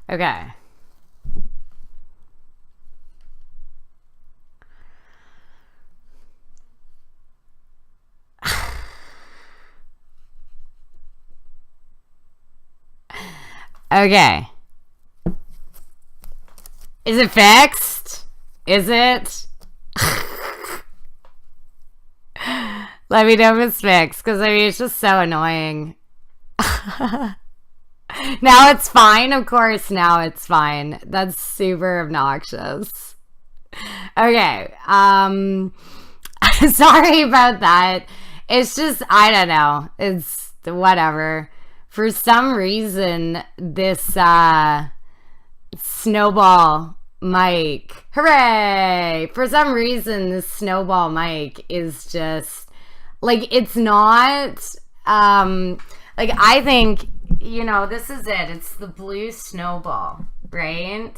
Okay. Okay. Is it fixed? Is it? Let me know if it's fixed, because I mean, it's just so annoying. Now it's fine, of course, now it's fine. That's super obnoxious. Okay, sorry about that. It's just, I don't know. It's whatever. For some reason, this, snowball mic, hooray! For some reason, this snowball mic is just, like, it's not, like, I think, you know, this is it. It's the blue snowball, right?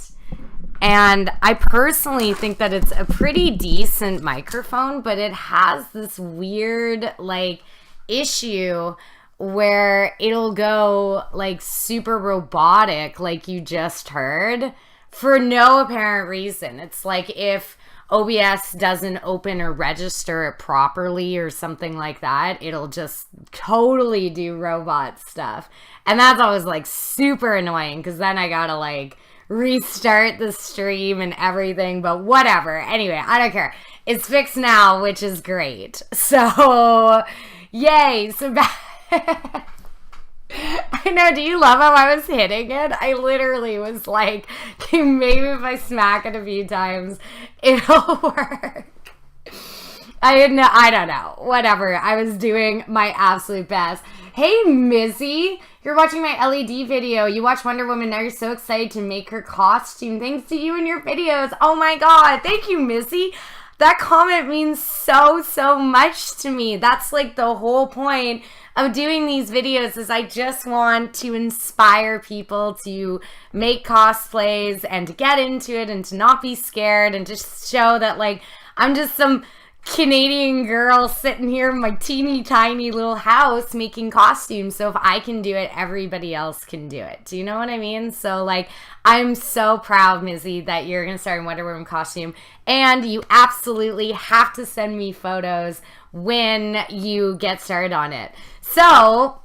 And I personally think that it's a pretty decent microphone, but it has this weird, like, issue where it'll go, like, super robotic, like you just heard, for no apparent reason. It's like if OBS doesn't open or register it properly or something like that, it'll just totally do robot stuff. And that's always, like, super annoying, because then I gotta, like, restart the stream and everything, but whatever. Anyway, I don't care. It's fixed now, which is great. So, yay. So, I know, do you love how I was hitting it? I literally was like, okay, maybe if I smack it a few times, it'll work. I don't know. Whatever. I was doing my absolute best. Hey, Missy, you're watching my LED video. You watch Wonder Woman. Now you're so excited to make her costume. Thanks to you and your videos. Oh my God. Thank you, Missy. That comment means so, so much to me. That's like the whole point of doing these videos, is I just want to inspire people to make cosplays and to get into it and to not be scared and just show that, like, I'm just some Canadian girl sitting here in my teeny tiny little house making costumes. So if I can do it, everybody else can do it. Do you know what I mean? So, like, I'm so proud, Mizzy, that you're gonna start in Wonder Woman costume, and you absolutely have to send me photos when you get started on it. So,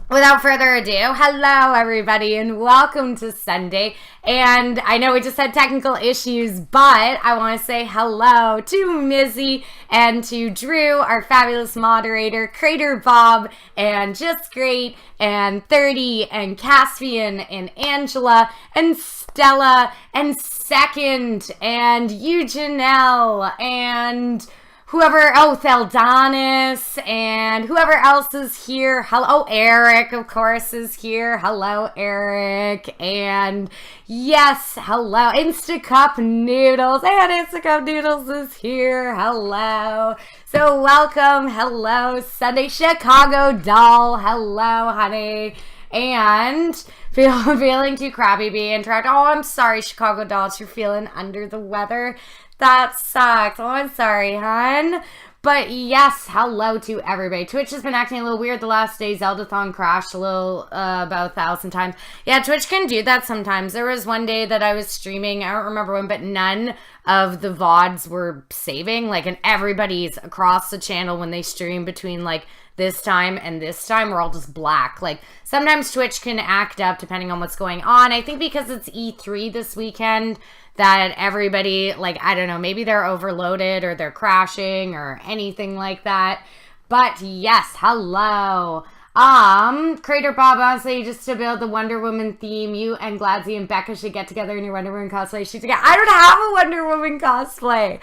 without further ado, hello everybody and welcome to Sunday. And I know we just had technical issues, but I want to say hello to Mizzy and to Drew, our fabulous moderator, Crater Bob, and Just Great, and 30, and Caspian, and Angela, and Stella, and Second, and you, Janelle, and whoever, Theldonis, and whoever else is here. Hello, Eric, of course, is here. Hello, Eric. And yes, hello, Instacup Noodles. And Instacup Noodles is here. Hello. So welcome. Hello, Sunday Chicago Doll. Hello, honey. And feeling too crappy being interrupted. Oh, I'm sorry, Chicago Dolls. You're feeling under the weather. That sucks. Oh, I'm sorry, hon. But yes, hello to everybody. Twitch has been acting a little weird the last day. Zeldathon crashed a little, about 1,000 times. Yeah, Twitch can do that sometimes. There was one day that I was streaming, I don't remember when, but none of the VODs were saving. Like, and everybody's across the channel when they stream between, like, this time and this time, we're all just black. Like, sometimes Twitch can act up depending on what's going on. I think because it's E3 this weekend, that everybody, like, I don't know, maybe they're overloaded or they're crashing or anything like that. But yes, hello. Crater Bob, honestly, just to build the Wonder Woman theme, you and Gladsy and Becca should get together in your Wonder Woman cosplay. I don't have a Wonder Woman cosplay.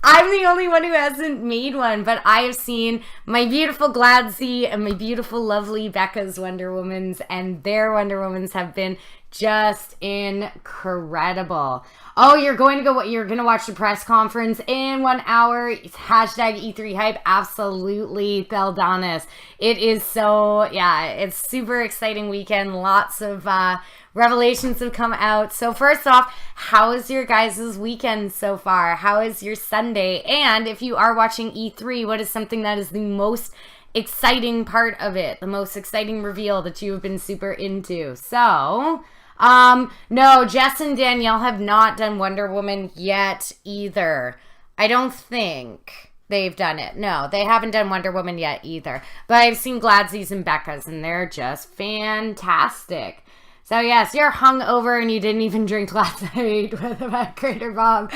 I'm the only one who hasn't made one, but I have seen my beautiful Gladsy and my beautiful, lovely Becca's Wonder Womans, and their Wonder Womans have been just incredible. Oh, you're going to watch the press conference in 1 hour. Hashtag E3 hype. Absolutely, Theldonis. It is so, yeah, it's super exciting weekend. Lots of revelations have come out. So first off, how is your guys' weekend so far? How is your Sunday? And if you are watching E3, what is something that is the most exciting part of it? The most exciting reveal that you have been super into? So No, Jess and Danielle have not done Wonder Woman yet either. I don't think they've done it. No, they haven't done Wonder Woman yet either. But I've seen Gladsy's and Becca's, and they're just fantastic. So yes, you're hungover and you didn't even drink last night with a Crater Bomb.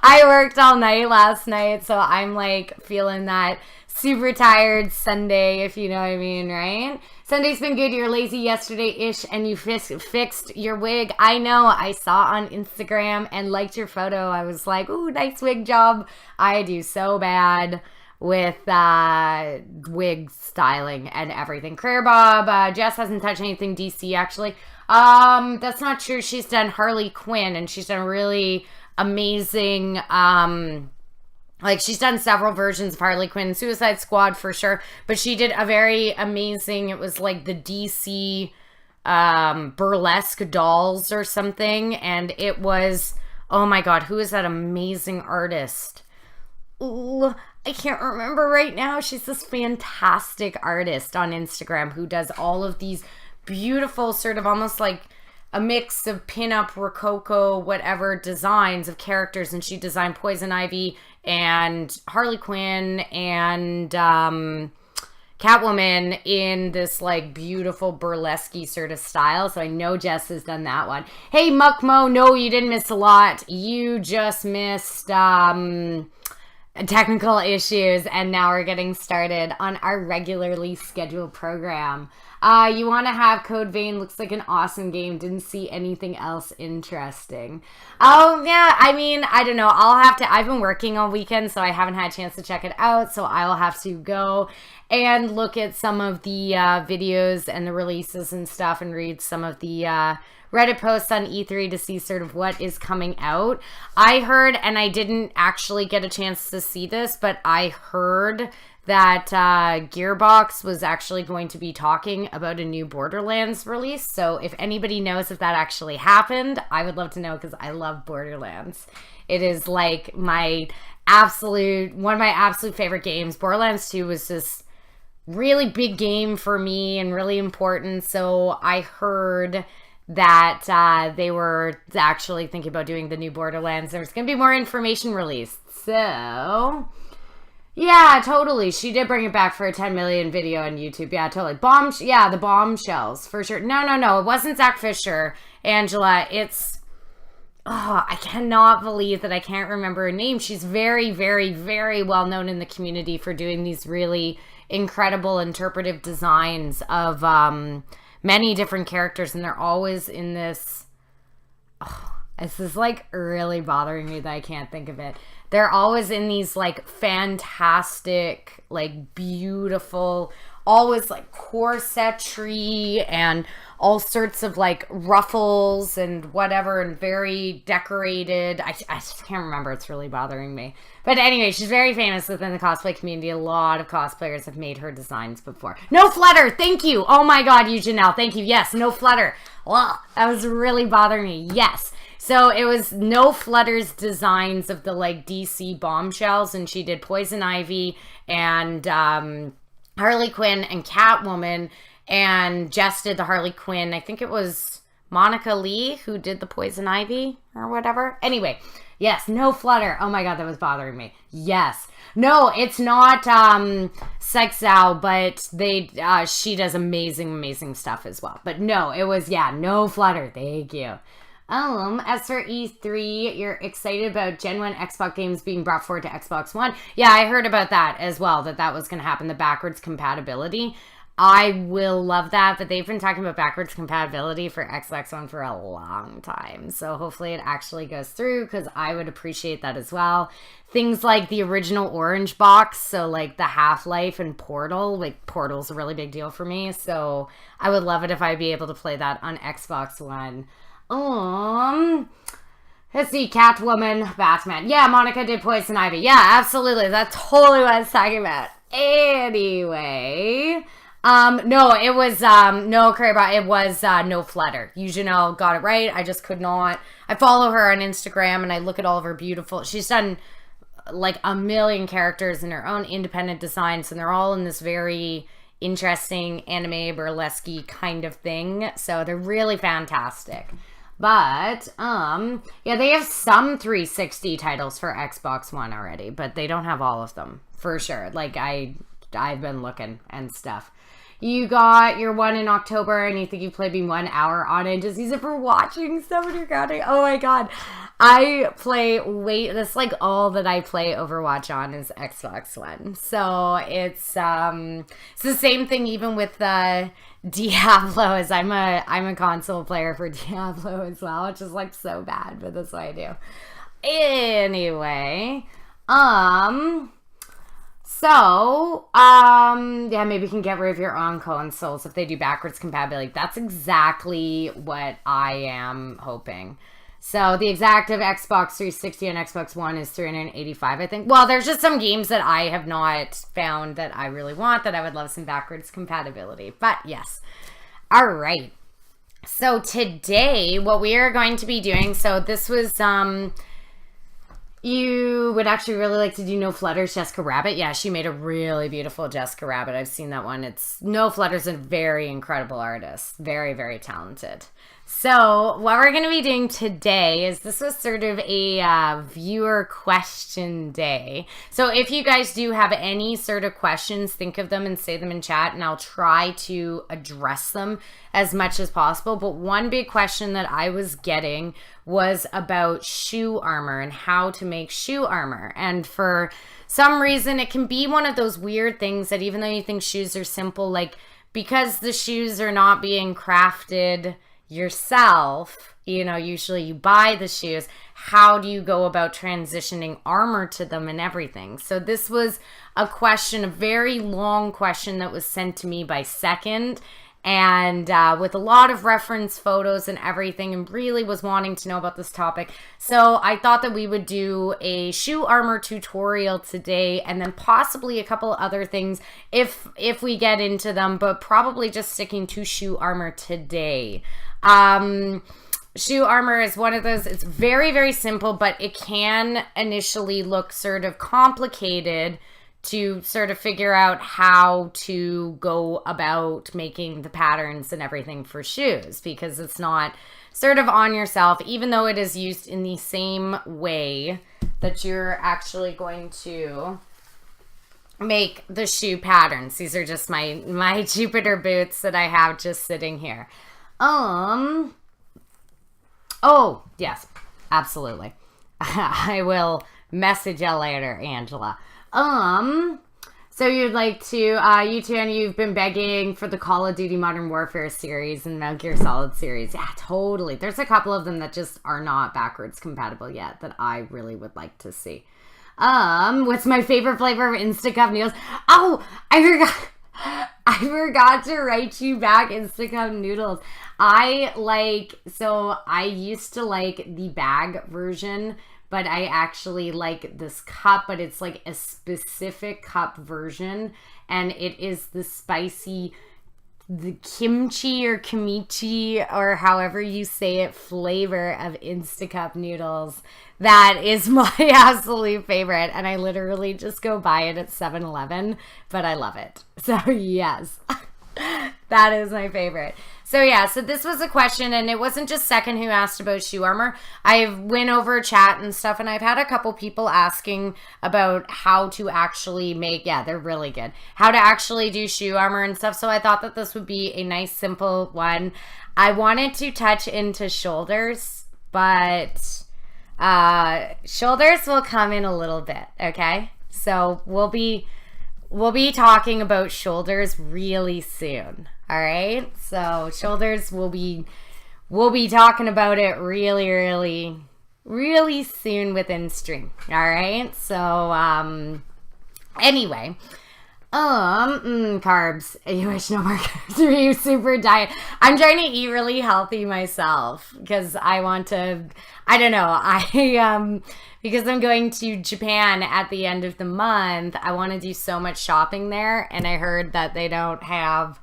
I worked all night last night, so I'm like feeling that super tired Sunday, if you know what I mean, right? Sunday's been good. You're lazy yesterday-ish, and you fixed your wig. I know. I saw on Instagram and liked your photo. I was like, ooh, nice wig job. I do so bad with wig styling and everything. Career Bob, Jess hasn't touched anything DC, actually. That's not true. She's done Harley Quinn, and she's done really amazing, like, she's done several versions of Harley Quinn, Suicide Squad for sure, but she did a very amazing, it was like the DC burlesque dolls or something, and it was, oh my god, who is that amazing artist? Ooh, I can't remember right now. She's this fantastic artist on Instagram who does all of these beautiful sort of almost like a mix of pinup, rococo, whatever designs of characters, and she designed Poison Ivy and Harley Quinn and Catwoman in this like beautiful burlesque sort of style. So I know Jess has done that one. Hey Muckmo, no, you didn't miss a lot. You just missed technical issues, and now we're getting started on our regularly scheduled program. You want to have Code Vein, looks like an awesome game. Didn't see anything else interesting. Oh, yeah, I mean, I don't know. I've been working all weekend, so I haven't had a chance to check it out, so I'll have to go and look at some of the videos and the releases and stuff and read some of the Reddit posts on E3 to see sort of what is coming out. I heard, and I didn't actually get a chance to see this, but I heard that Gearbox was actually going to be talking about a new Borderlands release. So if anybody knows if that actually happened, I would love to know because I love Borderlands. It is like one of my absolute favorite games. Borderlands 2 was this really big game for me and really important. So I heard that they were actually thinking about doing the new Borderlands. There's going to be more information released. So yeah, totally. She did bring it back for a 10 million video on YouTube. Yeah, totally. The bombshells, for sure. No. It wasn't Zach Fisher, Angela. It's, I cannot believe that I can't remember her name. She's very, very, very well known in the community for doing these really incredible interpretive designs of many different characters, and they're always in this, this is like really bothering me that I can't think of it. They're always in these like fantastic, like beautiful, always like corsetry and all sorts of like ruffles and whatever, and very decorated. I just can't remember. It's really bothering me. But anyway, she's very famous within the cosplay community. A lot of cosplayers have made her designs before. No Flutter, thank you. Oh my god, Janelle, thank you. Yes, No Flutter. Ugh, that was really bothering me. Yes. So it was No Flutter's designs of the like DC bombshells, and she did Poison Ivy and Harley Quinn and Catwoman, and Jess did the Harley Quinn. I think it was Monica Lee who did the Poison Ivy or whatever. Anyway, yes, No Flutter. Oh my god, that was bothering me. Yes. No, it's not Sexow, but she does amazing stuff as well. But no, it was, No Flutter. Thank you. As for E3, you're excited about Gen 1 Xbox games being brought forward to Xbox One. Yeah, I heard about that as well, that was going to happen, the backwards compatibility. I will love that, but they've been talking about backwards compatibility for Xbox One for a long time. So hopefully it actually goes through, because I would appreciate that as well. Things like the original Orange box, so like the Half-Life and Portal, like Portal's a really big deal for me. So I would love it if I'd be able to play that on Xbox One. Let's see, Catwoman, Batman. Yeah, Monica did Poison Ivy. Yeah, absolutely. That's totally what I was talking about. Anyway, no, it was, no, it was, No Flutter. Janelle got it right. I just could not. I follow her on Instagram, and I look at all of her beautiful, she's done like a million characters in her own independent designs, and they're all in this very interesting anime burlesque kind of thing. So they're really fantastic. But, yeah, they have some 360 titles for Xbox One already, but they don't have all of them, for sure. Like, I've been looking and stuff. You got your one in October, and you think you played me 1 hour on it. Just use it for watching stuff when you're counting. Oh my god. I play that's like all that I play Overwatch on is Xbox One. So it's the same thing even with Diablo, as I'm a console player for Diablo as well, which is like so bad, but that's what I do. Anyway, so, yeah, maybe you can get rid of your own consoles if they do backwards compatibility. That's exactly what I am hoping. So, the exactive Xbox 360 and Xbox One is $385, I think. Well, there's just some games that I have not found that I really want, that I would love some backwards compatibility. But, yes. All right. So, today, what we are going to be doing, so this was, you would actually really like to do No Flutter's Jessica Rabbit. Yeah, she made a really beautiful Jessica Rabbit. I've seen that one. No Flutter's a very incredible artist. Very, very talented. So what we're going to be doing today is this was sort of a viewer question day. So if you guys do have any sort of questions, think of them and say them in chat, and I'll try to address them as much as possible. But one big question that I was getting was about shoe armor and how to make shoe armor. And for some reason, it can be one of those weird things that even though you think shoes are simple, like because the shoes are not being crafted yourself, usually you buy the shoes, how do you go about transitioning armor to them and everything? So this was a very long question that was sent to me by Second, and with a lot of reference photos and everything, and really was wanting to know about this topic. So I thought that we would do a shoe armor tutorial today, and then possibly a couple other things if we get into them, but probably just sticking to shoe armor today. Shoe armor is one of those, it's very, very simple, but it can initially look sort of complicated to sort of figure out how to go about making the patterns and everything for shoes, because it's not sort of on yourself, even though it is used in the same way that you're actually going to make the shoe patterns. These are just my Jupiter boots that I have just sitting here. Oh, yes, absolutely. I will message you later, Angela. So you'd like to, you two, and you've been begging for the Call of Duty Modern Warfare series and Metal Gear Solid series. Yeah, totally. There's a couple of them that just are not backwards compatible yet that I really would like to see. What's my favorite flavor of Instacup noodles? Oh, I forgot to write you back Instacup noodles. I used to like the bag version, but I actually like this cup, but it's like a specific cup version, and it is the kimchi or kimchi or however you say it flavor of Instacup noodles. That is my absolute favorite, and I literally just go buy it at 7-Eleven, but I love it. So yes, that is my favorite. So yeah, so this was a question, and it wasn't just Second who asked about shoe armor. I've went over chat and stuff, and I've had a couple people asking about how to actually make, yeah, they're really good, how to actually do shoe armor and stuff. So I thought that this would be a nice, simple one. I wanted to touch into shoulders, but shoulders will come in a little bit, okay? So we'll be talking about shoulders really soon. All right, so shoulders, we'll be talking about it really, really, really soon within stream. All right, so anyway, carbs. You wish no more carbs for you, super diet. I'm trying to eat really healthy myself because I want to. I don't know. Because I'm going to Japan at the end of the month. I want to do so much shopping there, and I heard that they don't have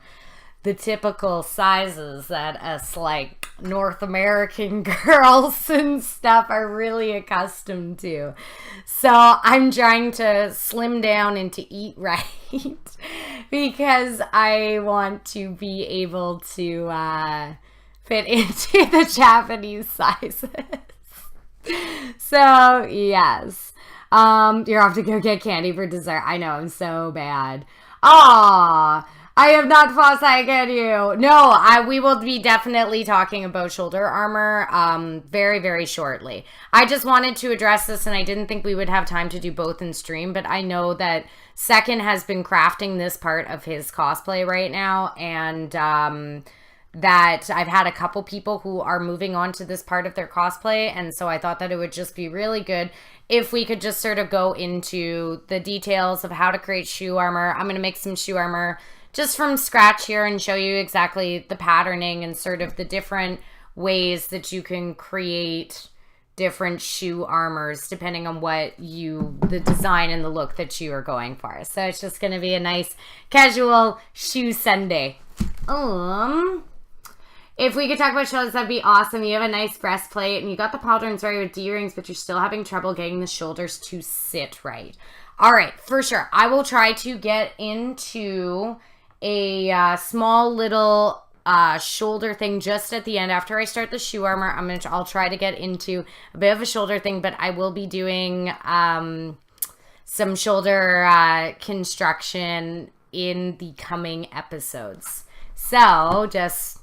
the typical sizes that us like North American girls and stuff are really accustomed to. So I'm trying to slim down and to eat right because I want to be able to fit into the Japanese sizes. So yes. You're off to go get candy for dessert. I know, I'm so bad. Aww. I have not thought I get you. No, we will be definitely talking about shoulder armor very, very shortly. I just wanted to address this, and I didn't think we would have time to do both in stream, but I know that Second has been crafting this part of his cosplay right now, and that I've had a couple people who are moving on to this part of their cosplay, and so I thought that it would just be really good if we could just sort of go into the details of how to create shoe armor. I'm going to make some shoe armor just from scratch here and show you exactly the patterning and sort of the different ways that you can create different shoe armors depending on what the design and the look that you are going for. So it's just going to be a nice casual shoe Sunday. If we could talk about shoulders, that'd be awesome. You have a nice breastplate and you got the pauldrons right with D-rings, but you're still having trouble getting the shoulders to sit right. All right, for sure. I will try to get into a small little shoulder thing just at the end after I start the shoe armor. I'll try to get into a bit of a shoulder thing, but I will be doing some shoulder construction in the coming episodes. So just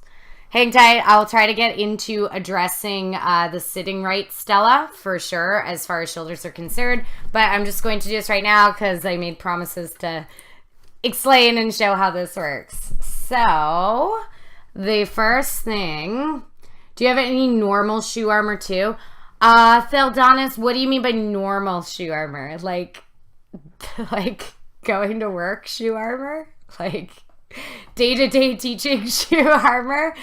hang tight. I'll try to get into addressing the sitting right Stella for sure as far as shoulders are concerned, but I'm just going to do this right now because I made promises to explain and show how this works. So the first thing, do you have any normal shoe armor too? Theldonis, what do you mean by normal shoe armor? Like going to work shoe armor? Like day-to-day teaching shoe armor?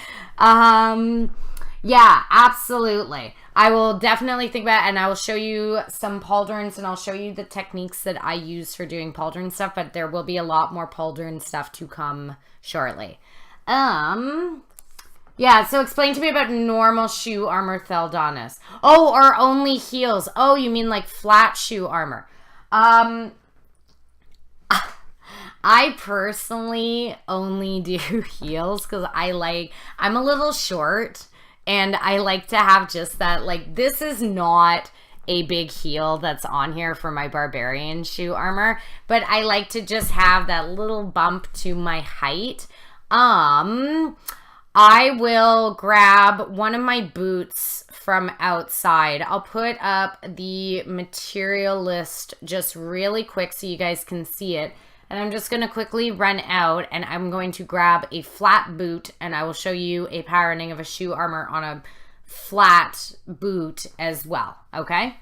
Yeah, absolutely. I will definitely think about it, and I will show you some pauldrons, and I'll show you the techniques that I use for doing pauldron stuff, but there will be a lot more pauldron stuff to come shortly. Yeah, so explain to me about normal shoe armor, Theldonis. Oh, or only heels. Oh, you mean like flat shoe armor. I personally only do heels because I'm a little short and I like to have just that, like, this is not a big heel that's on here for my barbarian shoe armor, but I like to just have that little bump to my height. I will grab one of my boots from outside. I'll put up the material list just really quick so you guys can see it. And I'm just going to quickly run out and I'm going to grab a flat boot and I will show you a patterning of a shoe armor on a flat boot as well. Okay?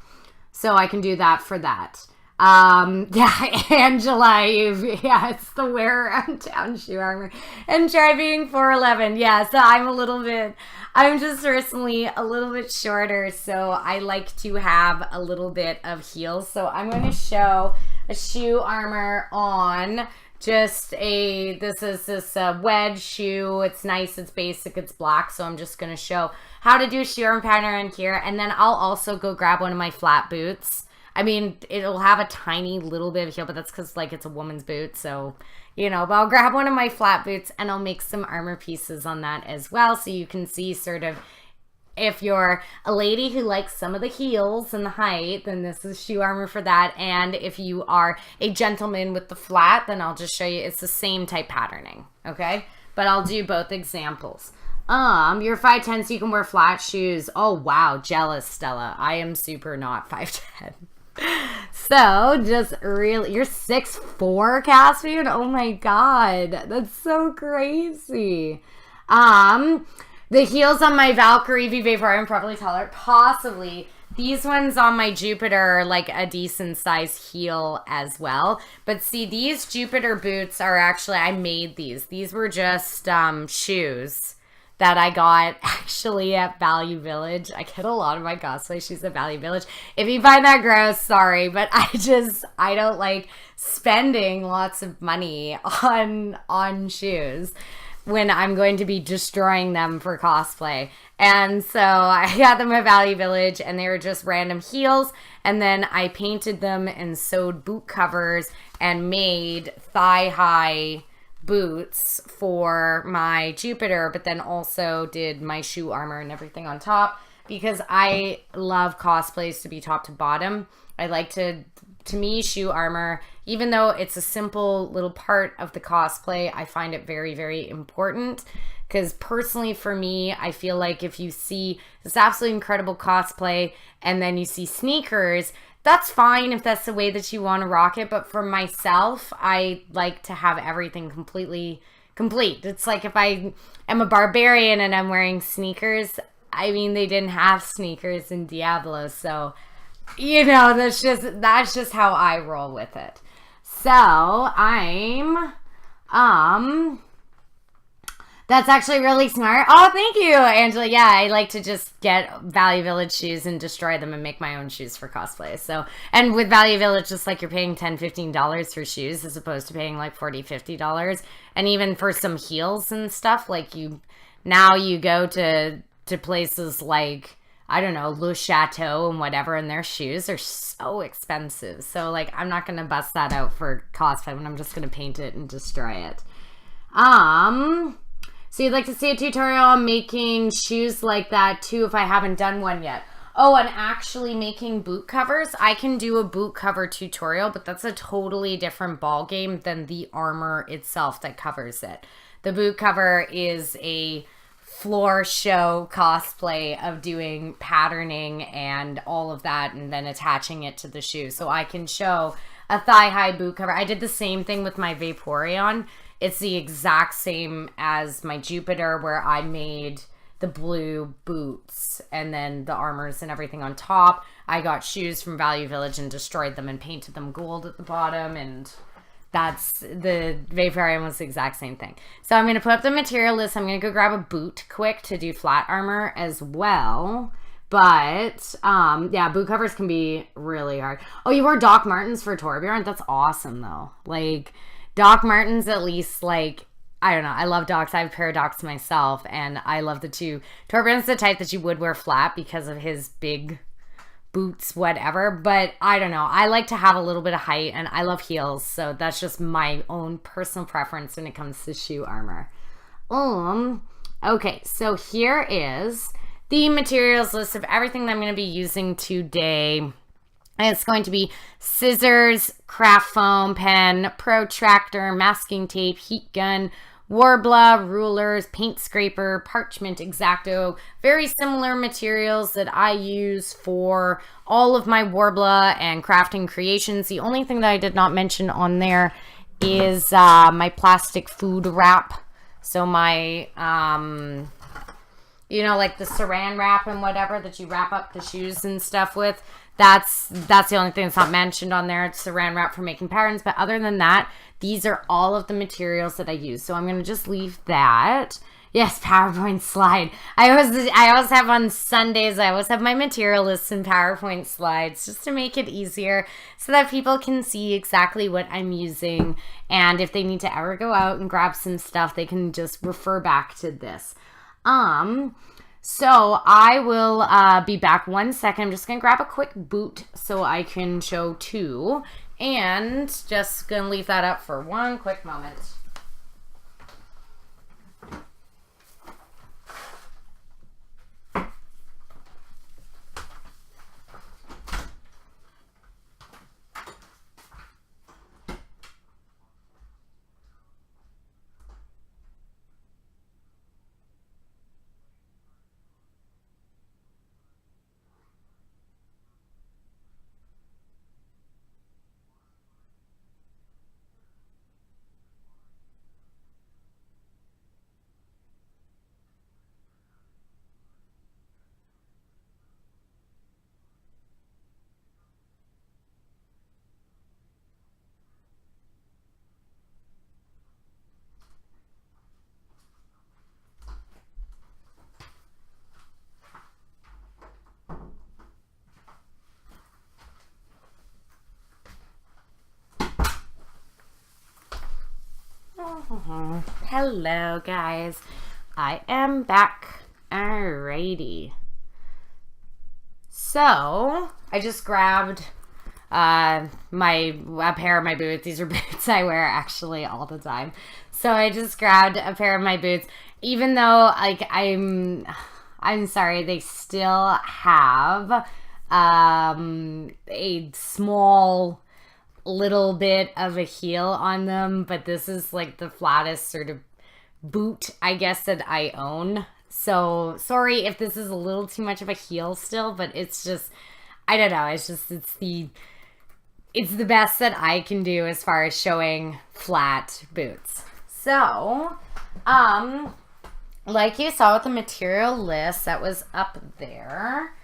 So I can do that for that. Yeah, Angela, yeah, it's the wear around town shoe armor. And try being 4'11". Yeah, so I'm just personally a little bit shorter, so I like to have a little bit of heels. So I'm going to show a shoe armor on just this is this wedge shoe. It's nice, it's basic, it's black, so I'm just going to show how to do a shoe armor pattern here, and then I'll also go grab one of my flat boots. I mean, it'll have a tiny little bit of heel, but that's because, like, it's a woman's boot, so, you know, but I'll grab one of my flat boots, and I'll make some armor pieces on that as well, so you can see sort of, if you're a lady who likes some of the heels and the height, then this is shoe armor for that, and if you are a gentleman with the flat, then I'll just show you, it's the same type patterning, okay? But I'll do both examples. You're 5'10", so you can wear flat shoes. Oh, wow, jealous, Stella. I am super not 5'10". So, just really, you're 6'4", Caspian? Oh my god, that's so crazy. The heels on my Valkyrie Vive I'm probably taller. Possibly. These ones on my Jupiter are like a decent size heel as well. But see, these Jupiter boots are actually, I made these. These were just I that I got actually at Value Village. I get a lot of my cosplay shoes at Value Village. If you find that gross, sorry, but I don't like spending lots of money on shoes. when I'm going to be destroying them for cosplay. And so I got them at Value Village, and they were just random heels. And then I painted them and sewed boot covers and made thigh-high boots for my Jupiter, but then also did my shoe armor and everything on top, because I love cosplays to be top to bottom. I like to me, shoe armor, even though it's a simple little part of the cosplay, I find it very, very important. Because personally for me, I feel like if you see this absolutely incredible cosplay and then you see sneakers, that's fine if that's the way that you want to rock it. But for myself, I like to have everything completely complete. It's like if I am a barbarian and I'm wearing sneakers, I mean, they didn't have sneakers in Diablo, so you know, that's just how I roll with it. So I'm that's actually really smart. Oh, thank you, Angela. Yeah, I like to just get Value Village shoes and destroy them and make my own shoes for cosplay. So, and with Value Village, just like you're paying $10, $15 for shoes as opposed to paying like $40, $50. And even for some heels and stuff, like now you go to places like, I don't know, Le Chateau and whatever, and their shoes are so expensive. So, like, I'm not going to bust that out for cosplay when I'm just going to paint it and destroy it. So you'd like to see a tutorial on making shoes like that too if I haven't done one yet. Oh, and actually making boot covers. I can do a boot cover tutorial, but that's a totally different ball game than the armor itself that covers it. The boot cover is a floor show cosplay of doing patterning and all of that and then attaching it to the shoe. So I can show a thigh-high boot cover. I did the same thing with my Vaporeon. It's the exact same as my Jupiter, where I made the blue boots and then the armors and everything on top. I got shoes from Value Village and destroyed them and painted them gold at the bottom, and that's the Vaporeon was the exact same thing. So I'm going to put up the material list. I'm going to go grab a boot quick to do flat armor as well. But, yeah, boot covers can be really hard. Oh, you wore Doc Martens for Torbjorn? That's awesome, though. Like, Doc Martens, at least, like, I don't know. I love Docs. I have a pair of Docs myself, and I love the two. Torbjorn's the type that you would wear flat because of his big boots, whatever. But I don't know. I like to have a little bit of height, and I love heels. So that's just my own personal preference when it comes to shoe armor. Okay, so here is the materials list of everything that I'm going to be using today. It's going to be scissors, craft foam, pen, protractor, masking tape, heat gun, Worbla, rulers, paint scraper, parchment, X-Acto. Very similar materials that I use for all of my Worbla and crafting creations. The only thing that I did not mention on there is my plastic food wrap. So my, you know, like the saran wrap and whatever that you wrap up the shoes and stuff with. That's the only thing that's not mentioned on there. It's saran wrap for making patterns. But other than that, these are all of the materials that I use. So I'm going to just leave that. Yes, PowerPoint slide. I always have on Sundays, I always have my material lists and PowerPoint slides just to make it easier so that people can see exactly what I'm using. And if they need to ever go out and grab some stuff, they can just refer back to this. So I will be back 1 second. I'm just going to grab a quick boot so I can show two. And just going to leave that up for one quick moment. Hello, guys. I am back. Alrighty. So, I just grabbed a pair of my boots. These are boots I wear actually all the time. So, I just grabbed a pair of my boots. Even though, like, I'm sorry, they still have a small little bit of a heel on them, but this is like the flattest sort of boot I guess that I own. So sorry if this is a little too much of a heel still, but it's just, I don't know, it's the best that I can do as far as showing flat boots. So like you saw with the material list that was up there,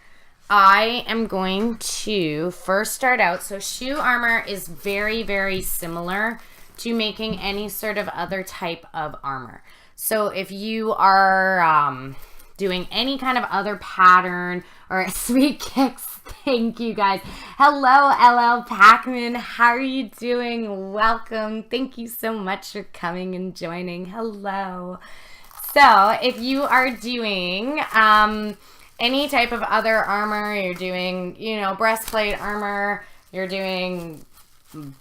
I am going to first start out. So shoe armor is very, very similar to making any sort of other type of armor. So if you are doing any kind of other pattern or sweet kicks, thank you guys. Hello, LL Pac-Man. How are you doing? Welcome. Thank you so much for coming and joining. Hello. So if you are doing any type of other armor, you're doing, breastplate armor, you're doing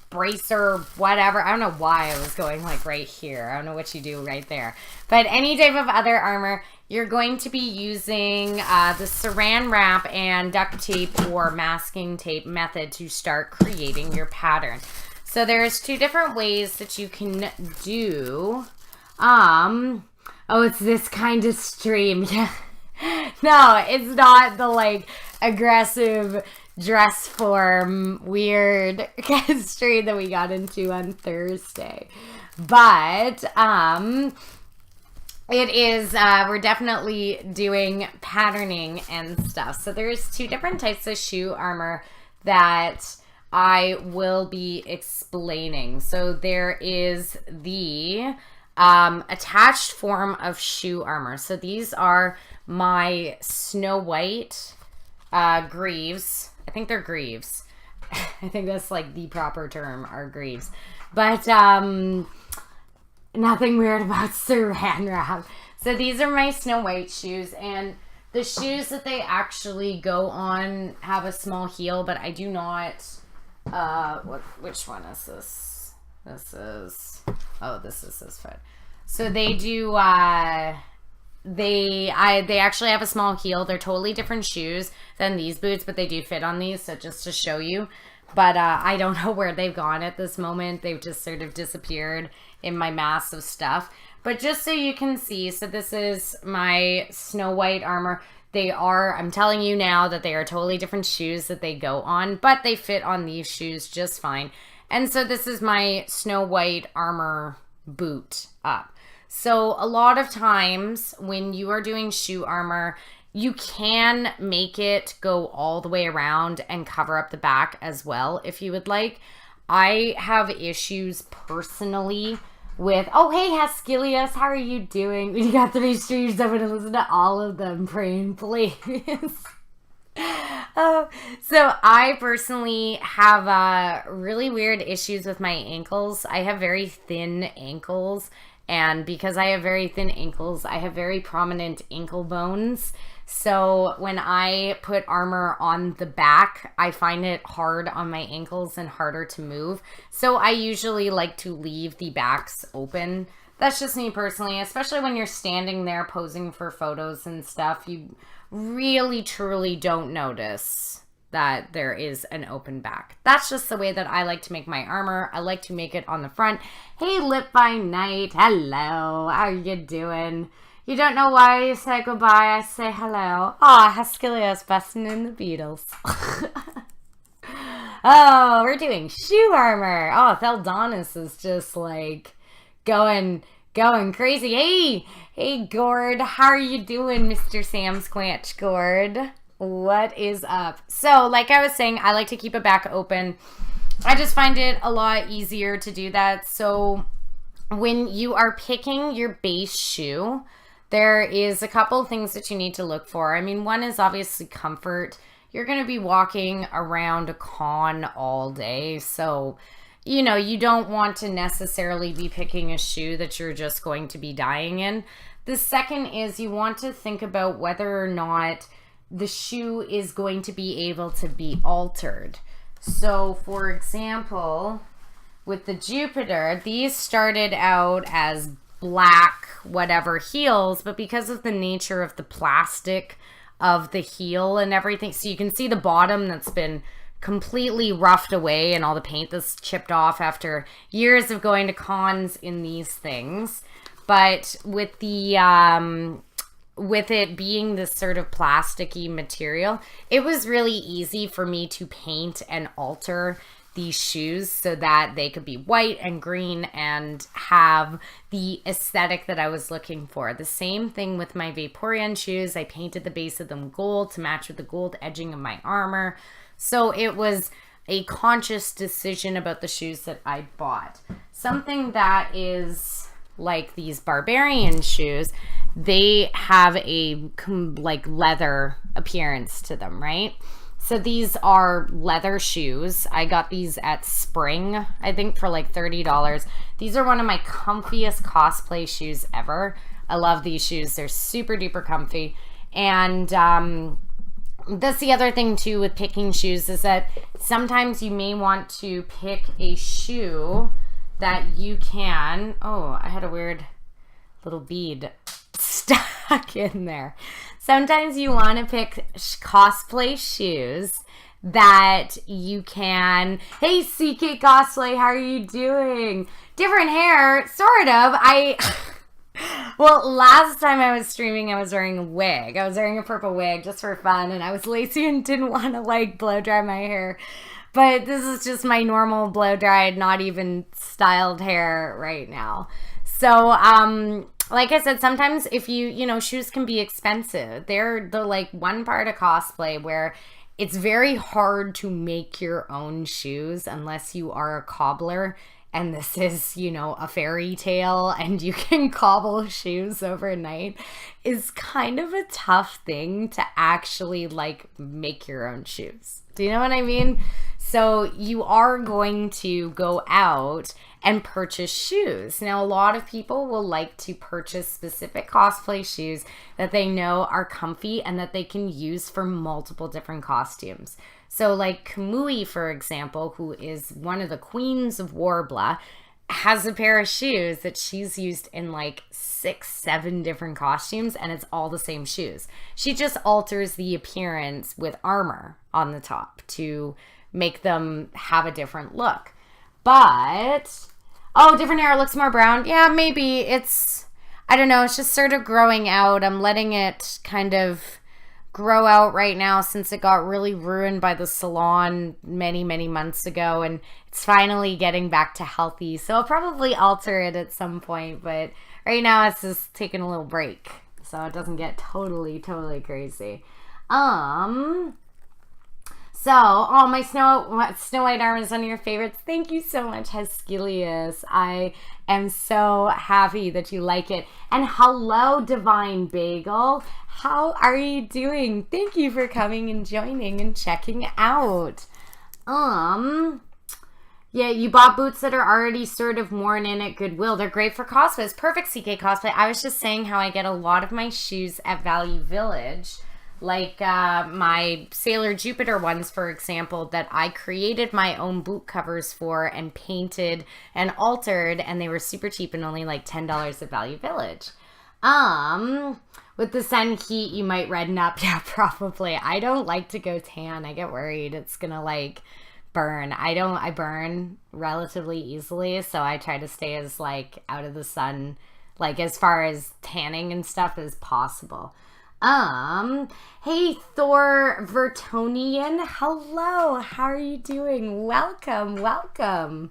bracer, whatever. I don't know why I was going like right here. I don't know what you do right there. But any type of other armor, you're going to be using the saran wrap and duct tape or masking tape method to start creating your pattern. So there's two different ways that you can do. Oh, it's this kind of stream. Yeah. No, it's not the like aggressive dress form weird stream that we got into on Thursday. But it is we're definitely doing patterning and stuff. So there's two different types of shoe armor that I will be explaining. So there is the attached form of shoe armor. So these are my Snow White greaves. I think they're greaves. I think that's like the proper term, are greaves. But nothing weird about saran wrap. So these are my Snow White shoes, and the shoes that they actually go on have a small heel, but I do not. Which one is this? This is this foot. So they do. They actually have a small heel. They're totally different shoes than these boots, but they do fit on these. So just to show you, but I don't know where they've gone at this moment. They've just sort of disappeared in my mass of stuff. But just so you can see, so this is my Snow White armor. They are, I'm telling you now that they are totally different shoes that they go on, but they fit on these shoes just fine. And so this is my Snow White armor boot up. So a lot of times when you are doing shoe armor, you can make it go all the way around and cover up the back as well if you would like. I have issues personally with, oh hey Haskilius, how are you doing? You got 3 streams, I'm going to listen to all of them, praying please. So I personally have really weird issues with my ankles. I have very thin ankles, and because I have very thin ankles, I have very prominent ankle bones. So when I put armor on the back, I find it hard on my ankles and harder to move. So I usually like to leave the backs open. That's just me personally, especially when you're standing there posing for photos and stuff. You really, truly don't notice that there is an open back. That's just the way that I like to make my armor. I like to make it on the front. Hey, Lit by Night. Hello. How you doing? You don't know why you say goodbye. I say hello. Aw, Haskilius busting in the Beatles. Oh, we're doing shoe armor. Oh, Theldonis is just like going crazy. Hey, Gord. How are you doing, Mr. Sam Squanch Gord? What is up? So, like I was saying, I like to keep it back open. I just find it a lot easier to do that. So, when you are picking your base shoe, there is a couple things that you need to look for. I mean, one is obviously comfort. You're going to be walking around a con all day, so you know, you don't want to necessarily be picking a shoe that you're just going to be dying in. The second is you want to think about whether or not the shoe is going to be able to be altered. So, for example, with the Jupiter, these started out as black whatever heels, but because of the nature of the plastic of the heel and everything, so you can see the bottom that's been completely roughed away and all the paint that's chipped off after years of going to cons in these things. But with the with it being this sort of plasticky material, it was really easy for me to paint and alter these shoes so that they could be white and green and have the aesthetic that I was looking for. The same thing with my Vaporeon shoes. I painted the base of them gold to match with the gold edging of my armor. So it was a conscious decision about the shoes that I bought. Something that is like these Barbarian shoes, they have a like leather appearance to them, right? So these are leather shoes. I got these at Spring, I think, for like $30. These are one of my comfiest cosplay shoes ever. I love these shoes. They're super duper comfy. And that's the other thing too with picking shoes, is that sometimes you may want to pick a shoe that you can... Oh, I had a weird little bead stuck in there. Sometimes you want to pick cosplay shoes that you can... Hey, CK Cosplay, how are you doing? Different hair, sort of. Well, last time I was streaming, I was wearing a wig. I was wearing a purple wig just for fun, and I was lazy and didn't want to, like, blow dry my hair. But this is just my normal blow dried, not even styled hair right now. So, like I said, sometimes if you know, shoes can be expensive. They're the, like, one part of cosplay where it's very hard to make your own shoes unless you are a cobbler. And this is, you know, a fairy tale and you can cobble shoes overnight, is kind of a tough thing to actually, like, make your own shoes. Do you know what I mean? So you are going to go out and purchase shoes. Now, a lot of people will like to purchase specific cosplay shoes that they know are comfy and that they can use for multiple different costumes. So like Kamui, for example, who is one of the queens of Warbler, has a pair of shoes that she's used in like 6-7 different costumes, and it's all the same shoes. She just alters the appearance with armor on the top to make them have a different look. But, oh, different hair looks more brown. Yeah, maybe it's, I don't know, it's just sort of growing out. I'm letting it kind of grow out right now since it got really ruined by the salon many, many months ago, and it's finally getting back to healthy. So I'll probably alter it at some point, but right now it's just taking a little break so it doesn't get totally crazy. So, oh, my Snow White arm is one of your favorites. Thank you so much, Heskelius. I am so happy that you like it. And hello, Divine Bagel. How are you doing? Thank you for coming and joining and checking out. Yeah, you bought boots that are already sort of worn in at Goodwill. They're great for cosplays. Perfect, CK Cosplay. I was just saying how I get a lot of my shoes at Value Village. Like my Sailor Jupiter ones, for example, that I created my own boot covers for and painted and altered, and they were super cheap and only like $10 at Value Village. With the sun heat, you might redden up. Yeah, probably. I don't like to go tan. I get worried it's gonna like burn. I burn relatively easily, so I try to stay as like out of the sun, like as far as tanning and stuff as possible. Hey, Thor Vertonian. Hello, how are you doing? Welcome.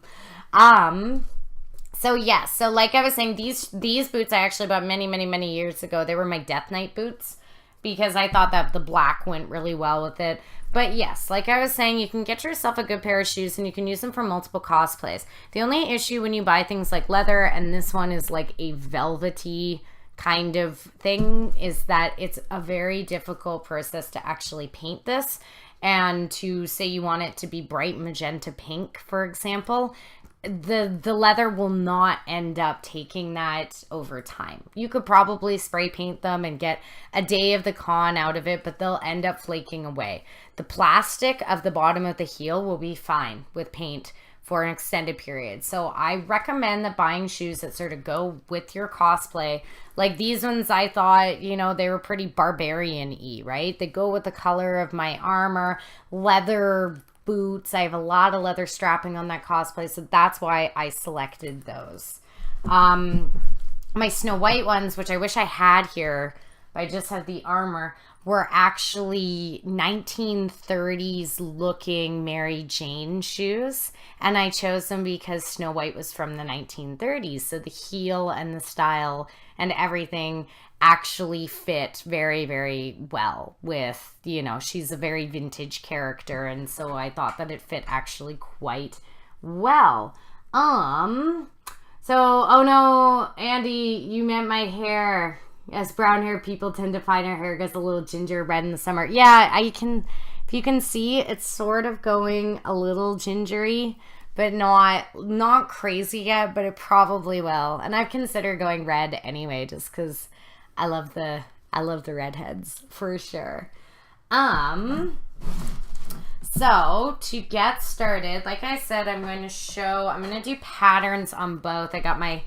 So yes, so like I was saying, these boots I actually bought many years ago. They were my Death Knight boots because I thought that the black went really well with it. But yes, like I was saying, you can get yourself a good pair of shoes and you can use them for multiple cosplays. The only issue when you buy things like leather, and this one is like a velvety kind of thing, is that it's a very difficult process to actually paint this. And to say you want it to be bright magenta pink, for example, the leather will not end up taking that over time. You could probably spray paint them and get a day of the con out of it, but they'll end up flaking away. The plastic of the bottom of the heel will be fine with paint for an extended period. So I recommend that buying shoes that sort of go with your cosplay. Like these ones, I thought, you know, they were pretty barbarian-y, right? They go with the color of my armor, leather boots. I have a lot of leather strapping on that cosplay, so that's why I selected those. My Snow White ones, which I wish I had here, but I just have the armor, were actually 1930s looking Mary Jane shoes, and I chose them because Snow White was from the 1930s, so the heel and the style and everything actually fit very, very well with, you know, she's a very vintage character, and so I thought that it fit actually quite well. So, oh no, Andy, you meant my hair. As brown hair people tend to find our hair gets a little ginger red in the summer. Yeah, if you can see, it's sort of going a little gingery, but not crazy yet, but it probably will. And I've considered going red anyway, just because I love the redheads for sure. So to get started, like I said, I'm going to do patterns on both. I got my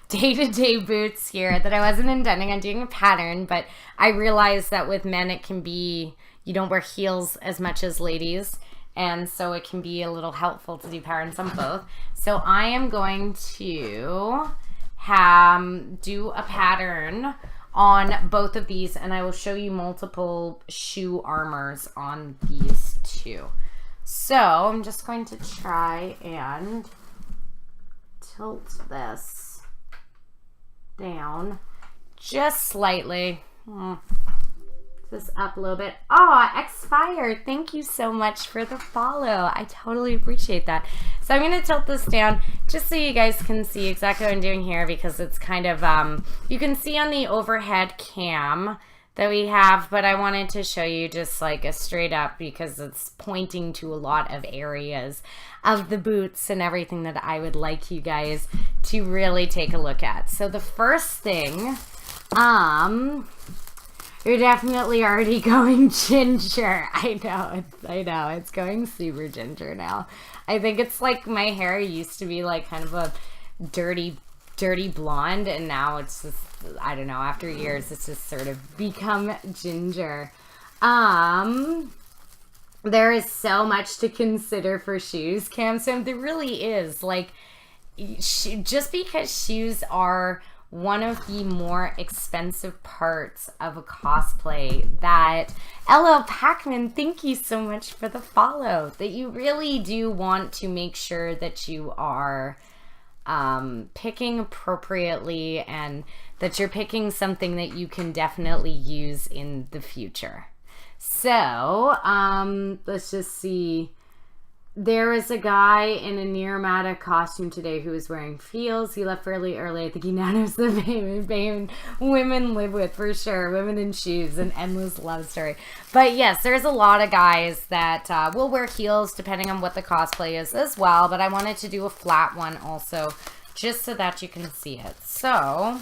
day-to-day boots here that I wasn't intending on doing a pattern, but I realized that with men it can be, you don't wear heels as much as ladies, and so it can be a little helpful to do patterns on both. So I am going to do a pattern on both of these, and I will show you multiple shoe armors on these two. So I'm just going to try and tilt this down just slightly. This up a little bit. Oh, expired. Thank you so much for the follow. I totally appreciate that. So I'm going to tilt this down just so you guys can see exactly what I'm doing here, because it's kind of, you can see on the overhead cam that we have, but I wanted to show you just like a straight up, because it's pointing to a lot of areas of the boots and everything that I would like you guys to really take a look at. So the first thing, you're definitely already going ginger. I know, it's going super ginger now. I think it's like my hair used to be like kind of a dirty blonde, and now it's just, I don't know, after years it's just sort of become ginger. There is so much to consider for shoes, Cam. So there really is, like, just because shoes are one of the more expensive parts of a cosplay, that LL Pac-Man, thank you so much for the follow, that you really do want to make sure that you are picking appropriately, and that you're picking something that you can definitely use in the future. So let's just see. There was a guy in a Nirmata costume today who was wearing heels. He left fairly early. I think he now knows the pain women live with, for sure. Women in shoes, an endless love story. But yes, there's a lot of guys that will wear heels depending on what the cosplay is as well. But I wanted to do a flat one also, just so that you can see it. So,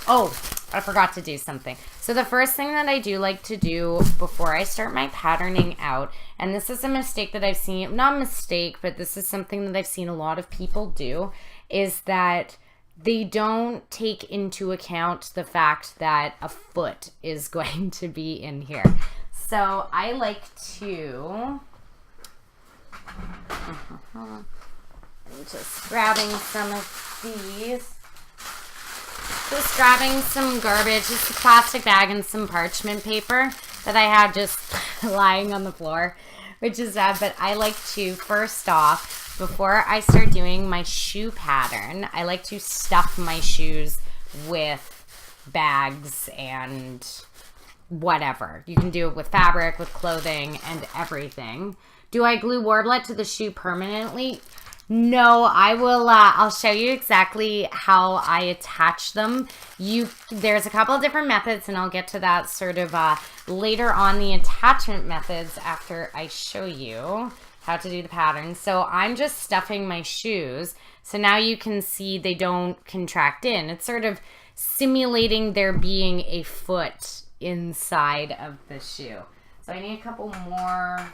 oh, I forgot to do something. So the first thing that I do like to do before I start my patterning out, and this is a mistake that I've seen, not a mistake, but this is something that I've seen a lot of people do, is that they don't take into account the fact that a foot is going to be in here. So I like to, I'm just grabbing some of these. Just grabbing some garbage, just a plastic bag and some parchment paper that I had just lying on the floor, which is bad. But I like to, first off, before I start doing my shoe pattern, I like to stuff my shoes with bags and whatever. You can do it with fabric, with clothing, and everything. Do I glue warblet to the shoe permanently? No, I will, I'll show you exactly how I attach them. There's a couple of different methods, and I'll get to that sort of later on, the attachment methods, after I show you how to do the pattern. So I'm just stuffing my shoes. So now you can see they don't contract in. It's sort of simulating there being a foot inside of the shoe. So I need a couple more.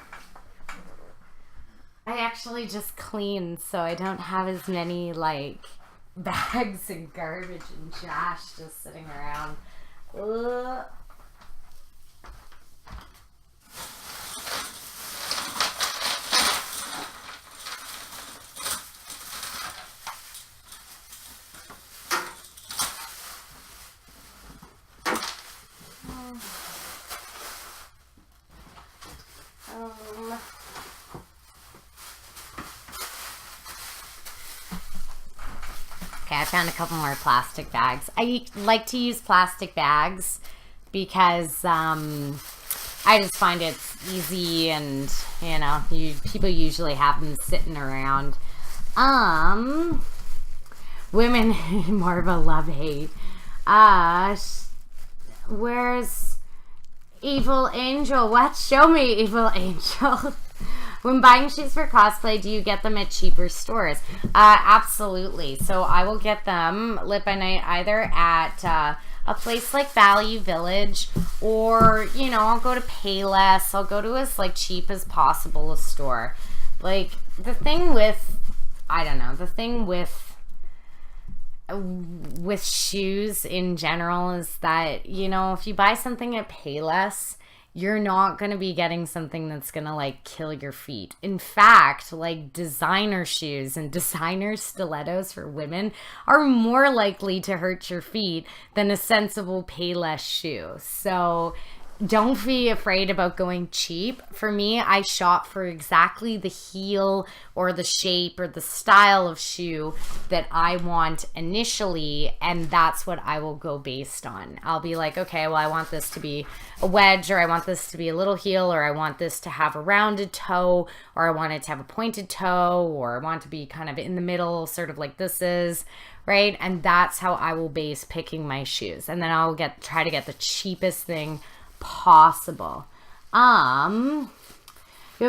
I actually just cleaned, so I don't have as many like bags and garbage and trash just sitting around. Ugh. Okay, I found a couple more plastic bags. I like to use plastic bags because I just find it's easy, and you know, people usually have them sitting around. Women more of a love-hate. Where's Evil Angel? What? Show me Evil Angel. When buying shoes for cosplay, do you get them at cheaper stores? Absolutely. So I will get them Lit by Night either at a place like Value Village, or, you know, I'll go to Payless. I'll go to as like cheap as possible a store. Like the thing with, I don't know, the thing with shoes in general is that, you know, if you buy something at Payless, you're not going to be getting something that's going to like kill your feet. In fact, like designer shoes and designer stilettos for women are more likely to hurt your feet than a sensible Payless shoe. So don't be afraid about going cheap. For me, I shop for exactly the heel or the shape or the style of shoe that I want initially, and that's what I will go based on. I'll be like, okay, well, I want this to be a wedge, or I want this to be a little heel, or I want this to have a rounded toe, or I want it to have a pointed toe, or I want it to be kind of in the middle, sort of like this is, right? And that's how I will base picking my shoes. And then I'll try to get the cheapest thing possible. You'll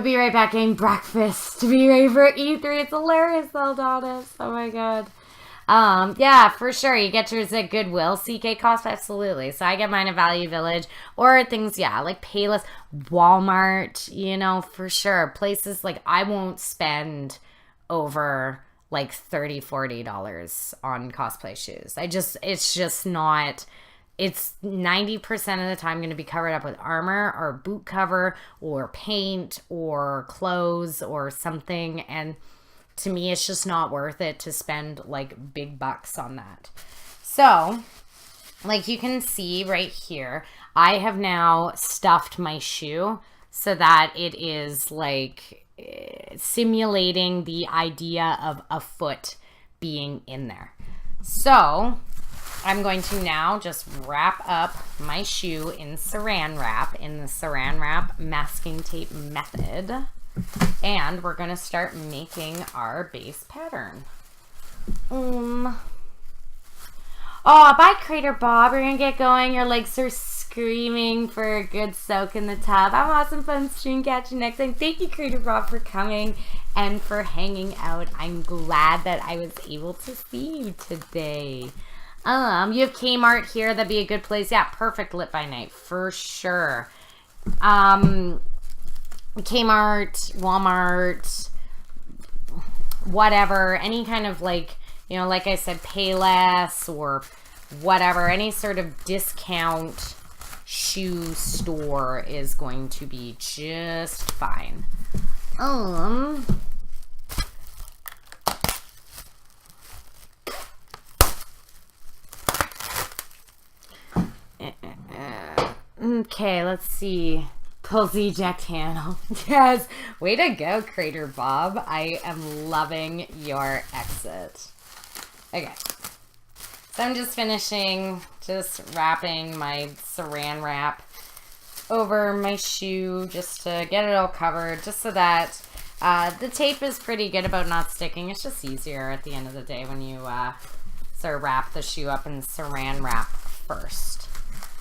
be right back getting breakfast to be ready for E3. It's hilarious, Eldonis. Oh my god. Yeah, for sure. You get yours at Goodwill. CK cost, absolutely. So I get mine at Value Village, or things, yeah, like Payless, Walmart, you know, for sure. Places like I won't spend over like $30-$40 on cosplay shoes. It's just not. It's 90% of the time going to be covered up with armor or boot cover or paint or clothes or something. And to me, it's just not worth it to spend like big bucks on that. So, like you can see right here, I have now stuffed my shoe so that it is like simulating the idea of a foot being in there. So I'm going to now just wrap up my shoe in saran wrap, in the saran wrap masking tape method. And we're going to start making our base pattern. Oh, bye, Crater Bob. We're going to get going. Your legs are screaming for a good soak in the tub. I'm awesome fun stream. Catch you next time. Thank you, Crater Bob, for coming and for hanging out. I'm glad that I was able to see you today. You have Kmart here. That'd be a good place. Yeah, perfect Lit by Night for sure. Kmart, Walmart, whatever, any kind of like, you know, like I said, Payless or whatever, any sort of discount shoe store is going to be just fine. Okay, let's see. Pulls the eject handle. Yes. Way to go, Crater Bob. I am loving your exit. Okay. So I'm just finishing, just wrapping my saran wrap over my shoe just to get it all covered, just so that the tape is pretty good about not sticking. It's just easier at the end of the day when you sort of wrap the shoe up in saran wrap first.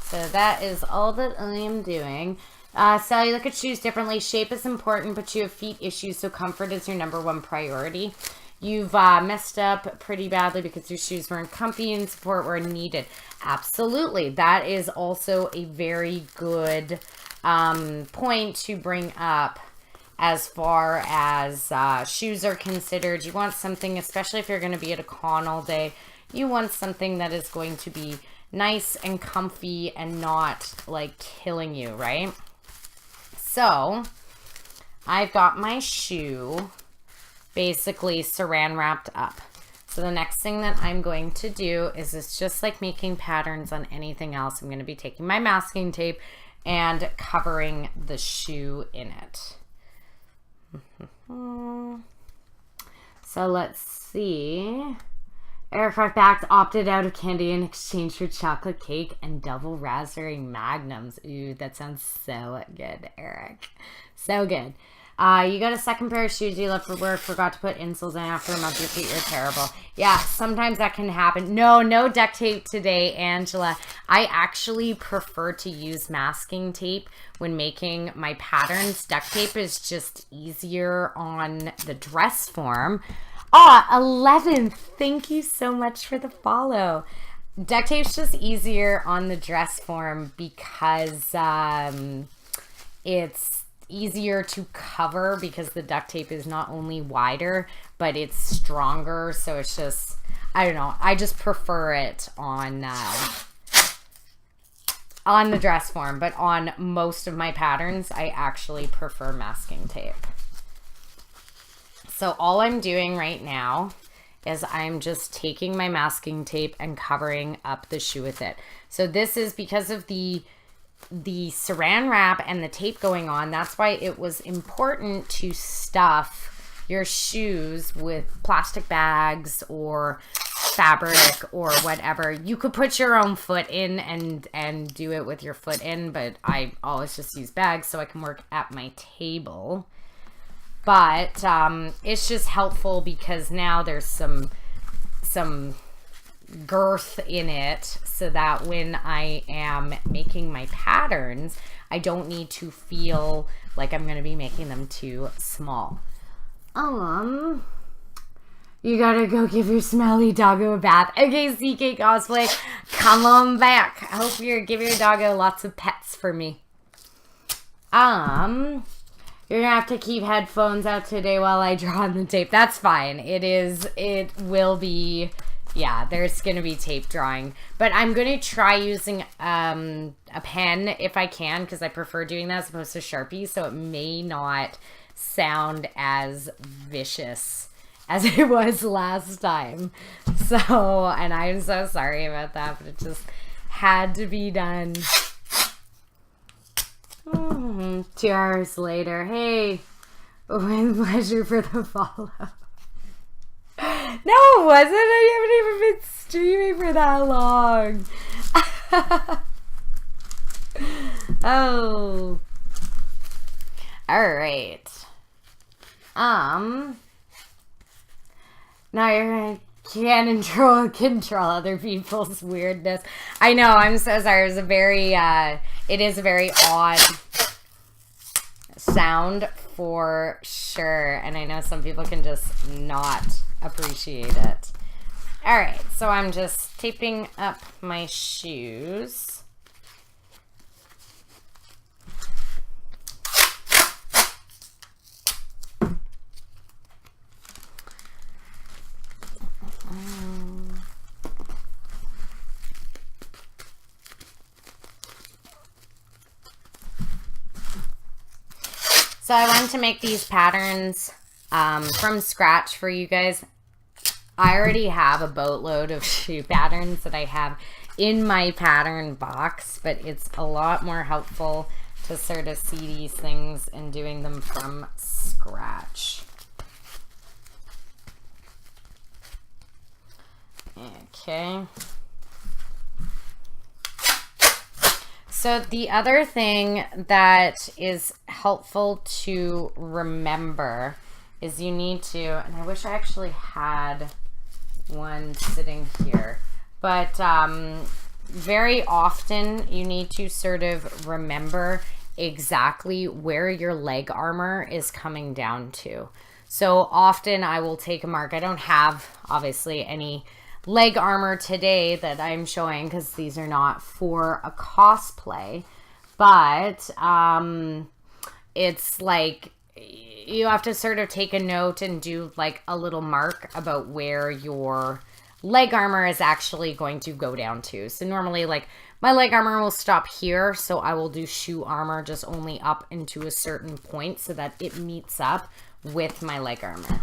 So that is all that I am doing. Sally, look at shoes differently. Shape is important, but you have feet issues, so comfort is your #1 priority. You've messed up pretty badly because your shoes weren't comfy and support were needed. Absolutely. That is also a very good point to bring up as far as shoes are considered. You want something, especially if you're going to be at a con all day, you want something that is going to be nice and comfy and not like killing you, right? So I've got my shoe basically saran wrapped up. So the next thing that I'm going to do is, it's just like making patterns on anything else. I'm going to be taking my masking tape and covering the shoe in it. So let's see. Eric Backed opted out of candy in exchange for chocolate cake and double raspberry magnums. Ooh, that sounds so good, Eric. So good. You got a second pair of shoes you left for work, forgot to put insoles in after a month, your feet are terrible. Yeah, sometimes that can happen. No duct tape today, Angela. I actually prefer to use masking tape when making my patterns. Duct tape is just easier on the dress form. 11th. Thank you so much for the follow. Duct tape's just easier on the dress form because it's easier to cover because the duct tape is not only wider, but it's stronger. So it's just, I don't know. I just prefer it on the dress form, but on most of my patterns, I actually prefer masking tape. So all I'm doing right now is I'm just taking my masking tape and covering up the shoe with it. So this is because of the saran wrap and the tape going on. That's why it was important to stuff your shoes with plastic bags or fabric or whatever. You could put your own foot in and do it with your foot in, but I always just use bags so I can work at my table. But it's just helpful because now there's some girth in it, so that when I am making my patterns, I don't need to feel like I'm going to be making them too small. You gotta go give your smelly doggo a bath. Okay, CK Cosplay, come on back. I hope you're giving your doggo lots of pets for me. You're gonna have to keep headphones out today while I draw on the tape. That's fine. It will be, yeah, there's gonna be tape drawing. But I'm gonna try using a pen if I can, because I prefer doing that as opposed to Sharpie, so it may not sound as vicious as it was last time. So, and I'm so sorry about that, but it just had to be done. 2 hours later. Hey, with pleasure for the follow. No, it wasn't. I haven't even been streaming for that long. Oh. Alright. Now you're gonna control other people's weirdness. I know, I'm so sorry. It was a very, it is a very odd sound for sure. And I know some people can just not appreciate it. Alright, so I'm just taping up my shoes. So I wanted to make these patterns from scratch for you guys. I already have a boatload of shoe patterns that I have in my pattern box, but it's a lot more helpful to sort of see these things and doing them from scratch. Okay. So the other thing that is helpful to remember is you need to, and I wish I actually had one sitting here, but very often you need to sort of remember exactly where your leg armor is coming down to. So often I will take a mark. I don't have, obviously, any leg armor today that I'm showing because these are not for a cosplay. But it's like you have to sort of take a note and do like a little mark about where your leg armor is actually going to go down to. So normally, like, my leg armor will stop here, so I will do shoe armor just only up into a certain point so that it meets up with my leg armor.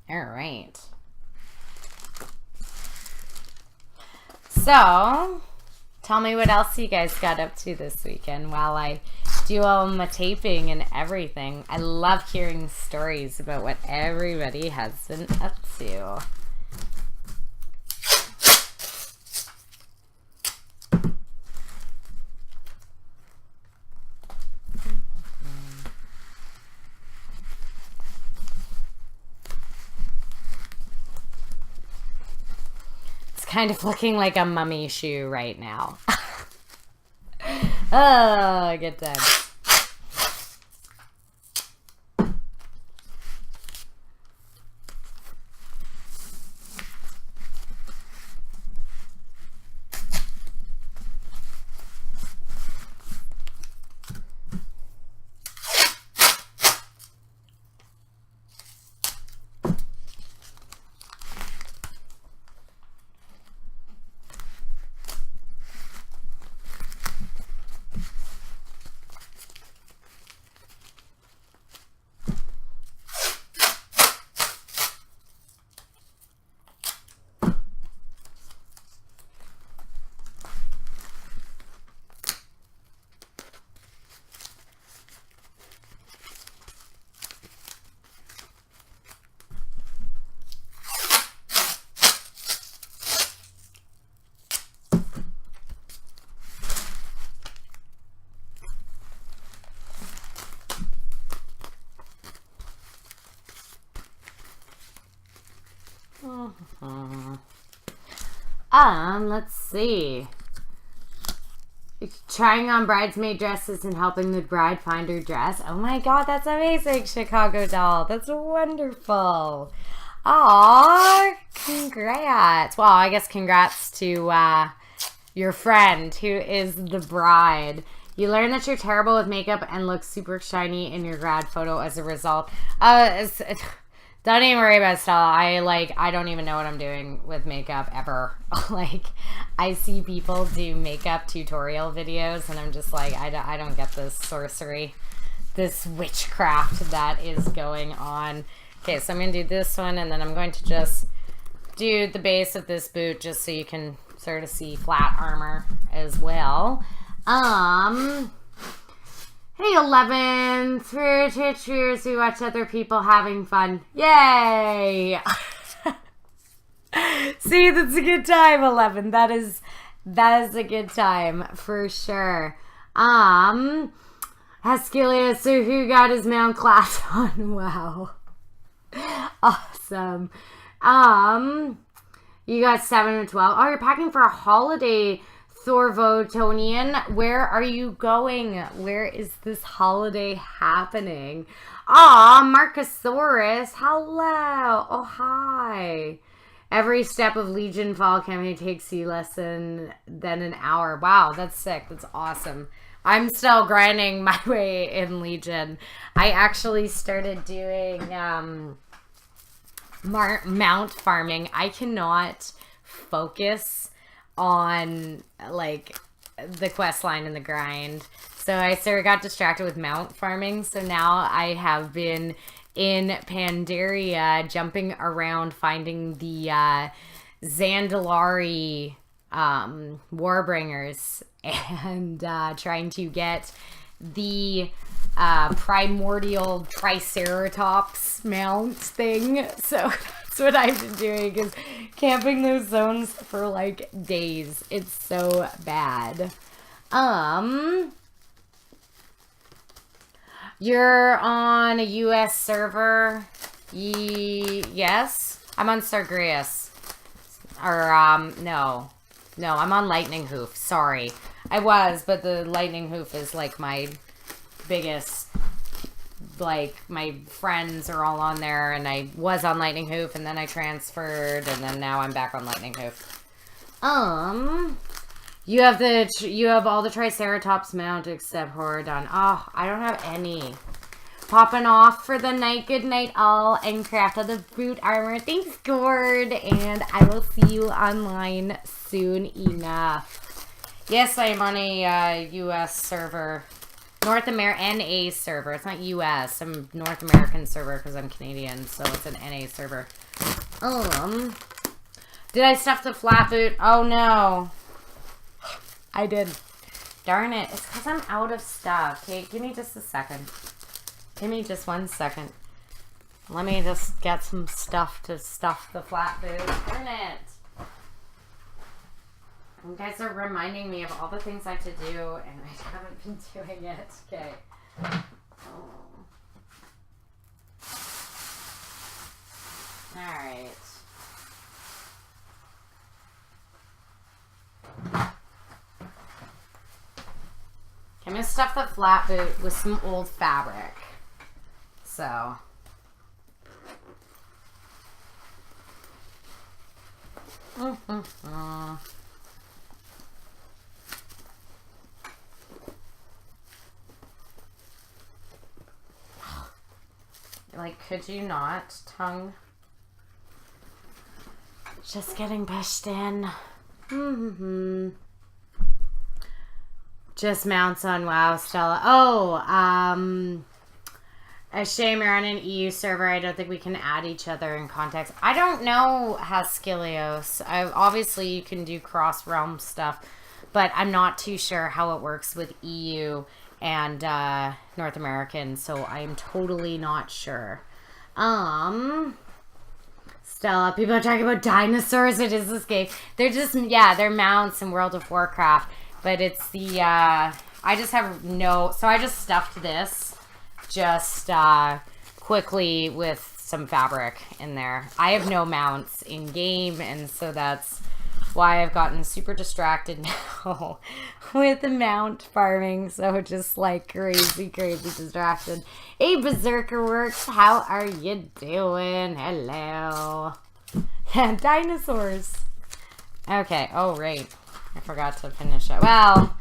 All right. So, tell me what else you guys got up to this weekend while I do all my taping and everything. I love hearing stories about what everybody has been up to. Kind of looking like a mummy shoe right now. Oh, good time. Let's see. Trying on bridesmaid dresses and helping the bride find her dress. Oh my god, that's amazing, Chicago doll. That's wonderful. Aw, congrats. Well, I guess congrats to your friend who is the bride. You learn that you're terrible with makeup and look super shiny in your grad photo as a result. Don't even worry about Stella. I don't even know what I'm doing with makeup ever. Like, I see people do makeup tutorial videos and I'm just like, I don't get this sorcery, this witchcraft that is going on. Okay, so I'm going to do this one and then I'm going to just do the base of this boot just so you can sort of see flat armor as well. Hey, 11. Through cheers, we watch other people having fun. Yay! See, that's a good time, 11. That is a good time for sure. Haskelia, so who got his mount class on? Wow. Awesome. You got 7 and 12. Oh, you're packing for a holiday, Thorvotonian. Where are you going? Where is this holiday happening? Aw, Marcosaurus. Hello. Oh, hi. Every step of Legion Fall campaign takes you less than an hour. Wow, that's sick. That's awesome. I'm still grinding my way in Legion. I actually started doing mount farming. I cannot focus on like the quest line and the grind, so I sort of got distracted with mount farming. So now I have been in Pandaria jumping around finding the Zandalari Warbringers and trying to get the primordial Triceratops mount thing. So that's what I've been doing, is camping those zones for like days. It's so bad. You're on a US server? Yes. I'm on Sargreus. Or, no. No, I'm on Lightning Hoof. Sorry. I was, but the Lightning Hoof is like my biggest, like, my friends are all on there, and I was on Lightning Hoof, and then I transferred, and then now I'm back on Lightning Hoof. You have all the Triceratops mount except Horodon. Oh, I don't have any. Popping off for the night. Good night, all, and craft of the boot armor. Thanks, Gord, and I will see you online soon enough. Yes, I am on a U.S. server. North American NA server. It's not US. I'm North American server because I'm Canadian, so it's an NA server. Did I stuff the flat boot? Oh no. I did. Darn it. It's because I'm out of stuff. Okay, give me just a second. Give me just 1 second. Let me just get some stuff to stuff the flat boot. Darn it. You guys are reminding me of all the things I have to do, and I haven't been doing it. Okay. Alright. I'm going to stuff the flat boot with some old fabric. So. Like, could you not, tongue? Just getting pushed in. Just mounts on WoW, Stella. Oh, a shame you're on an EU server. I don't think we can add each other in context. I don't know, Haskilios. Obviously, you can do cross-realm stuff, but I'm not too sure how it works with EU and North American, so I'm totally not sure. Stella, people are talking about dinosaurs. It is this game. They're just, yeah, they're mounts in World of Warcraft, but it's the, I just have no, so I just stuffed this just quickly with some fabric in there. I have no mounts in game, and so that's why I've gotten super distracted now with the mount farming. So just like crazy distraction. Hey, Berserker Works, how are you doing? Hello. Dinosaurs. Okay, oh right. I forgot to finish it. Well,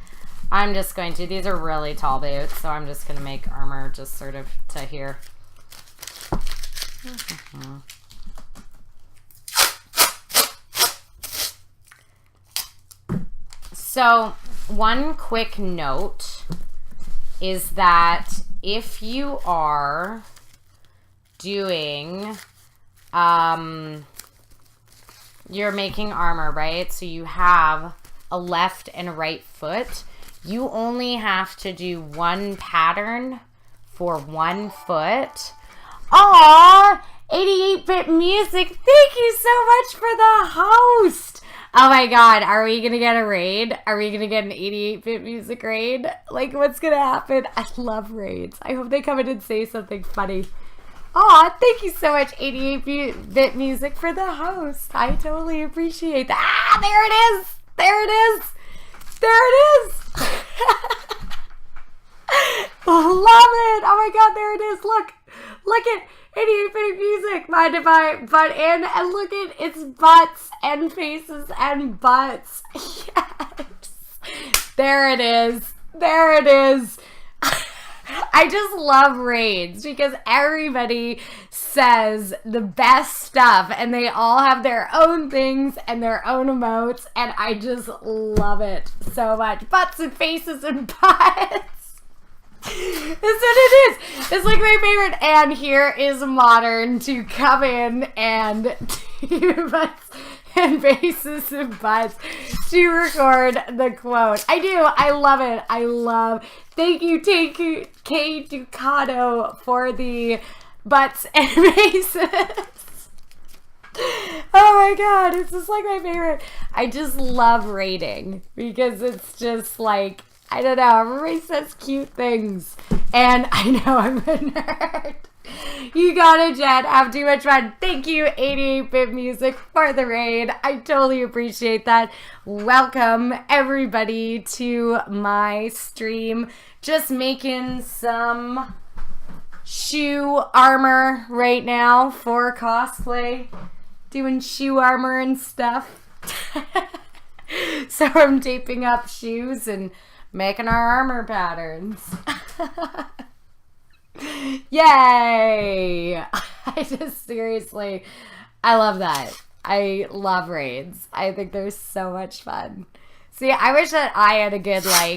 I'm just going to, these are really tall boots, so I'm just going to make armor just sort of to here. So, one quick note is that if you are doing, you're making armor, right? So you have a left and a right foot. You only have to do one pattern for one foot. Aww, 88-bit music. Thank you so much for the host. Oh my god, are we gonna get a raid? Are we gonna get an 88-bit music raid? Like, what's gonna happen? I love raids. I hope they come in and say something funny. Aw, thank you so much, 88-bit music, for the host. I totally appreciate that. Ah, there it is! There it is! There it is! Love it! Oh my god, there it is! Look! Look at 88-bit music! Mind if I butt in? And look at its butts and faces and butts. Yes! There it is! There it is! I just love raids because everybody says the best stuff and they all have their own things and their own emotes, and I just love it so much. Butts and faces and butts. That's what it is. It's like my favorite. And here is Modern to come in and do butts and faces and butts to record the quote. I do. I love it. I love. Thank you, K Ducato, for the butts and faces. Oh my god, it's just like my favorite. I just love raiding because it's just like, I don't know, everybody says cute things. And I know I'm a nerd. You got it, Jen. Have too much fun. Thank you, 88-Bit Music, for the raid. I totally appreciate that. Welcome, everybody, to my stream. Just making some shoe armor right now for cosplay. Doing shoe armor and stuff. So I'm taping up shoes and making our armor patterns. Yay! I just seriously, I love that. I love raids. I think they're so much fun. See, I wish that I had a good, like,